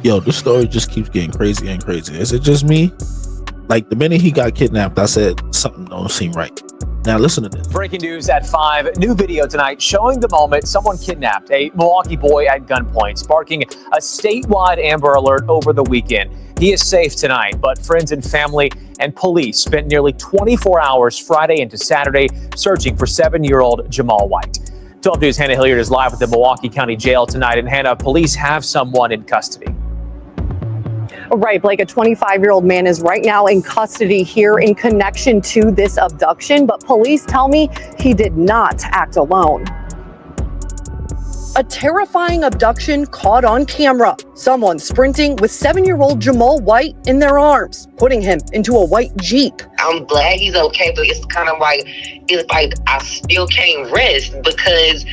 Yo, this story just keeps getting crazier and crazier. Is it just me? Like, the minute he got kidnapped, I said something don't seem right. Now listen to this. Breaking news at 5. New video tonight showing the moment someone kidnapped a Milwaukee boy at gunpoint, sparking a statewide Amber Alert over the weekend. He is safe tonight, but friends and family and police spent nearly 24 hours Friday into Saturday searching for 7-year-old Jamal White. 12 News' Hannah Hilliard is live at the Milwaukee County Jail tonight. And Hannah, police have someone in custody. Right, Blake, a 25-year-old man is right now in custody here in connection to this abduction, but police tell me he did not act alone. A terrifying abduction caught on camera. Someone sprinting with 7-year-old Jamal White in their arms, putting him into a white Jeep. I'm glad he's okay, but it's kind of like, I still can't rest, because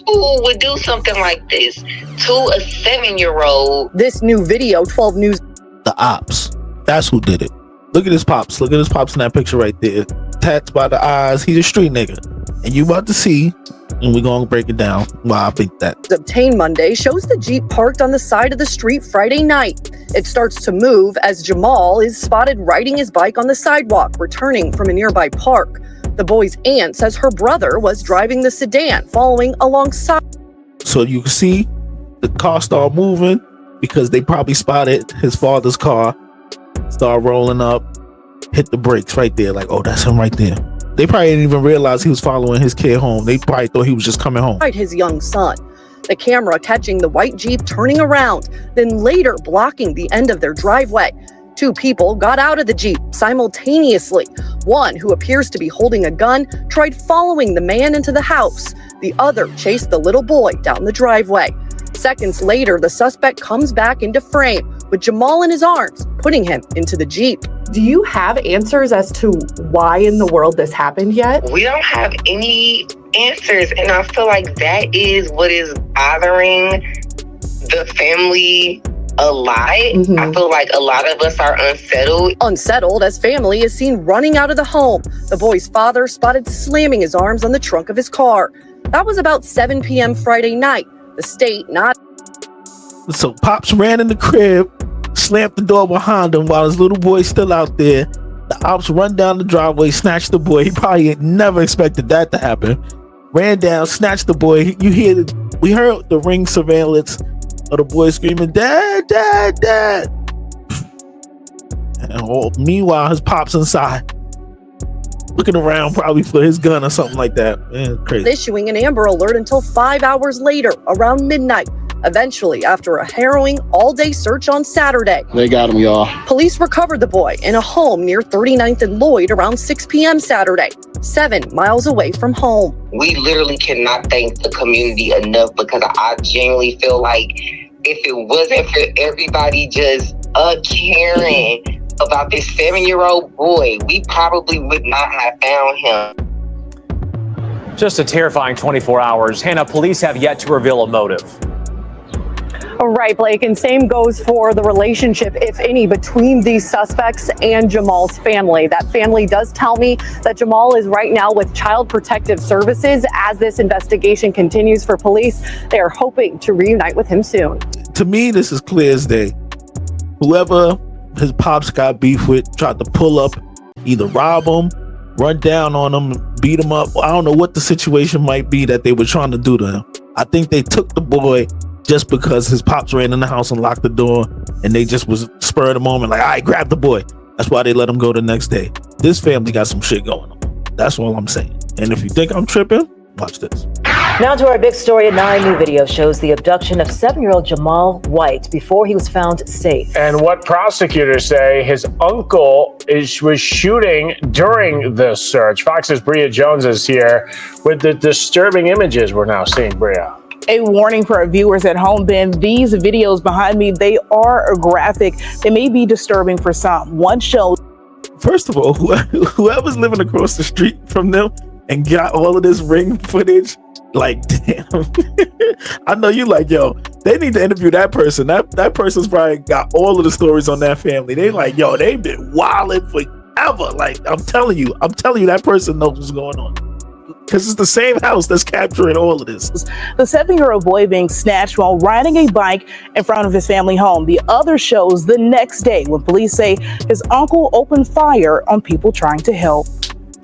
who would do something like this to a 7-year-old? This new video, 12 News. The ops. That's who did it. Look at his pops. Look at his pops in that picture right there. Tats by the eyes. He's a street nigga. And you about to see, and we're going to break it down why I think that. Obtained Monday shows the Jeep parked on the side of the street Friday night. It starts to move as Jamal is spotted riding his bike on the sidewalk, returning from a nearby park. The boy's aunt says her brother was driving the sedan, following alongside. So you can see the car start moving because they probably spotted his father's car, start rolling up, hit the brakes right there. Like, oh, that's him right there. They probably didn't even realize he was following his kid home. They probably thought he was just coming home. His young son. The camera catching the white Jeep turning around, then later blocking the end of their driveway. 2 people got out of the Jeep simultaneously. One, who appears to be holding a gun, tried following the man into the house. The other chased the little boy down the driveway. Seconds later, the suspect comes back into frame with Jamal in his arms, putting him into the Jeep. Do you have answers as to why in the world this happened yet? We don't have any answers, and I feel like that is what is bothering the family a lot. I feel like a lot of us are unsettled. Unsettled as family is seen running out of the home. The boy's father spotted slamming his arms on the trunk of his car. That was about 7 p.m. Friday night. The state not. So Pops ran in the crib, slammed the door behind him while his little boy's still out there. The ops run down the driveway, snatch the boy. He probably never expected that to happen. Ran down, snatched the boy. We heard the ring surveillance of the boy screaming, "Dad, Dad, Dad!" And meanwhile, his pops inside, looking around probably for his gun or something like that. Man, crazy. Issuing an Amber Alert until 5 hours later, around midnight. Eventually, after a harrowing all-day search on Saturday, they got him, y'all. Police recovered the boy in a home near 39th and Lloyd around 6 p.m. Saturday, 7 miles away from home. We literally cannot thank the community enough, because I genuinely feel like if it wasn't for everybody just caring about this 7-year-old boy, we probably would not have found him. Just a terrifying 24 hours. Hannah, police have yet to reveal a motive. Right, Blake, and same goes for the relationship, if any, between these suspects and Jamal's family. That family does tell me that Jamal is right now with Child Protective Services as this investigation continues for police. They are hoping to reunite with him soon. To me, this is clear as day. Whoever his pops got beef with tried to pull up, either rob him, run down on him, beat him up. I don't know what the situation might be that they were trying to do to him. I think they took the boy just because his pops ran in the house and locked the door, and they just was spur of the moment, like, all right, grab the boy. That's why they let him go the next day. This family got some shit going on. That's all I'm saying. And if you think I'm tripping, watch this. Now to our big story at 9. New video shows the abduction of 7-year-old Jamal White before he was found safe. And what prosecutors say his uncle was shooting during the search. Fox's Bria Jones is here with the disturbing images we're now seeing, Bria. A warning for our viewers at home, Ben. These videos behind me, they are graphic. They may be disturbing for some. One shows. First of all, whoever's living across the street from them and got all of this ring footage, like, damn. I know you like, yo, they need to interview that person. That person's probably got all of the stories on that family. They like, yo, they've been wilding forever. Like, I'm telling you, that person knows what's going on. because it's the same house that's capturing all of this. The 7-year-old boy being snatched while riding a bike in front of his family home. The other shows the next day when police say his uncle opened fire on people trying to help.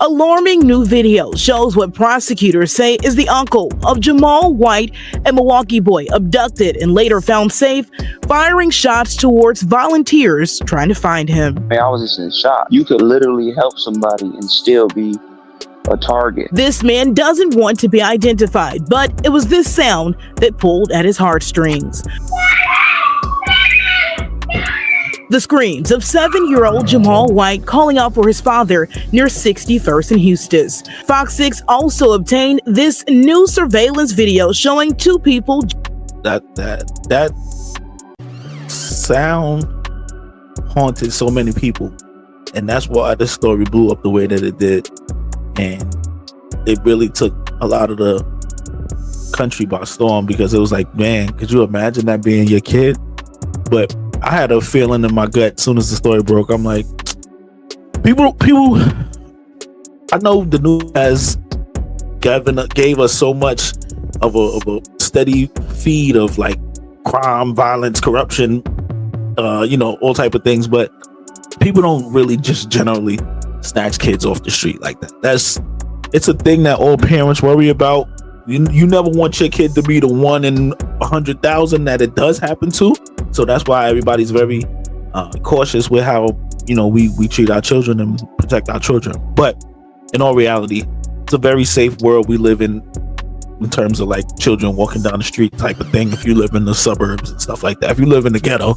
Alarming new video shows what prosecutors say is the uncle of Jamal White, a Milwaukee boy abducted and later found safe, firing shots towards volunteers trying to find him. Man, I was just in shock. You could literally help somebody and still be a target. This man doesn't want to be identified, but it was this sound that pulled at his heartstrings. The screams of 7-year-old Jamal White calling out for his father near 61st and Eustis. Fox 6 also obtained this new surveillance video showing two people. That sound haunted so many people, and that's why this story blew up the way that it did. And it really took a lot of the country by storm, because it was like, man, could you imagine that being your kid? But I had a feeling in my gut as soon as the story broke. I'm like, people. I know the news has gave us so much of a steady feed of like crime, violence, corruption, all type of things. But people don't really just generally snatch kids off the street like that. It's a thing that all parents worry about. You never want your kid to be the one in 100,000 that it does happen to. So that's why everybody's very cautious with how we treat our children and protect our children. But in all reality, it's a very safe world we live in terms of like children walking down the street type of thing. If you live in the suburbs and stuff like that, if you live in the ghetto,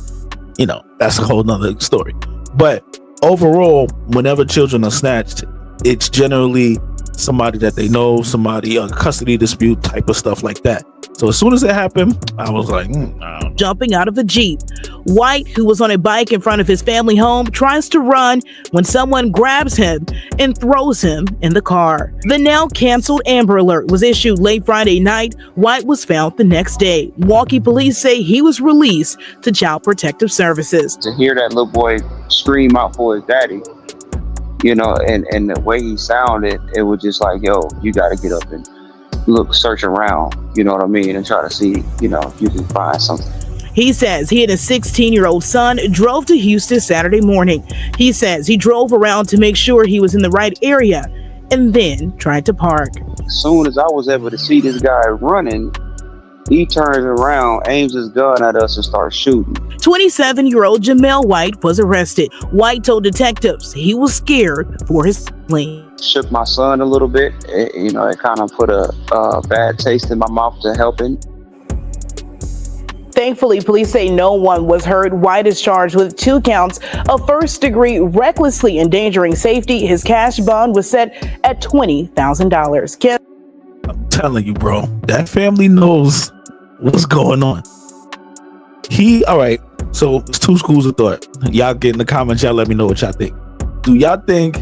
that's a whole nother story. But overall, whenever children are snatched, it's generally somebody that they know, somebody, a custody dispute type of stuff like that. So as soon as it happened, I was like, Jumping out of a Jeep. White, who was on a bike in front of his family home, tries to run when someone grabs him and throws him in the car. The now canceled Amber Alert was issued late Friday night. White was found the next day. Milwaukee police say he was released to Child Protective Services. To hear that little boy scream out for his daddy, and the way he sounded, it was just like, yo, you got to get up and search around, you know what I mean, and try to see, if you can find something. He says he and his 16-year-old son drove to Houston Saturday morning. He says he drove around to make sure he was in the right area and then tried to park. As soon as I was able to see this guy running, he turns around, aims his gun at us and starts shooting. 27-year-old Jamal White was arrested. White told detectives he was scared for his family. Shook my son a little bit. It kind of put a bad taste in my mouth to help him. Thankfully, police say no one was hurt. White is charged with 2 counts of first-degree recklessly endangering safety. His cash bond was set at $20,000. I'm telling you, bro, that family knows what's going on. All right, so it's 2 schools of thought. Y'all get in the comments, y'all let me know what y'all think. Do y'all think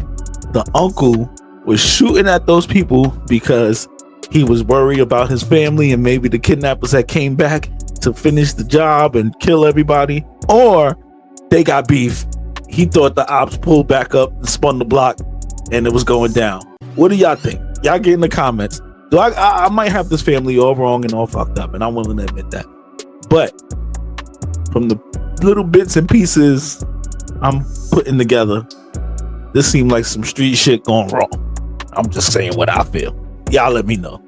the uncle was shooting at those people because he was worried about his family and maybe the kidnappers that came back to finish the job and kill everybody? Or they got beef, he thought the ops pulled back up and spun the block and it was going down? What do y'all think? Y'all get in the comments. I might have this family all wrong and all fucked up, and I'm willing to admit that. But from the little bits and pieces I'm putting together, this seemed like some street shit going wrong. I'm just saying what I feel. Y'all let me know.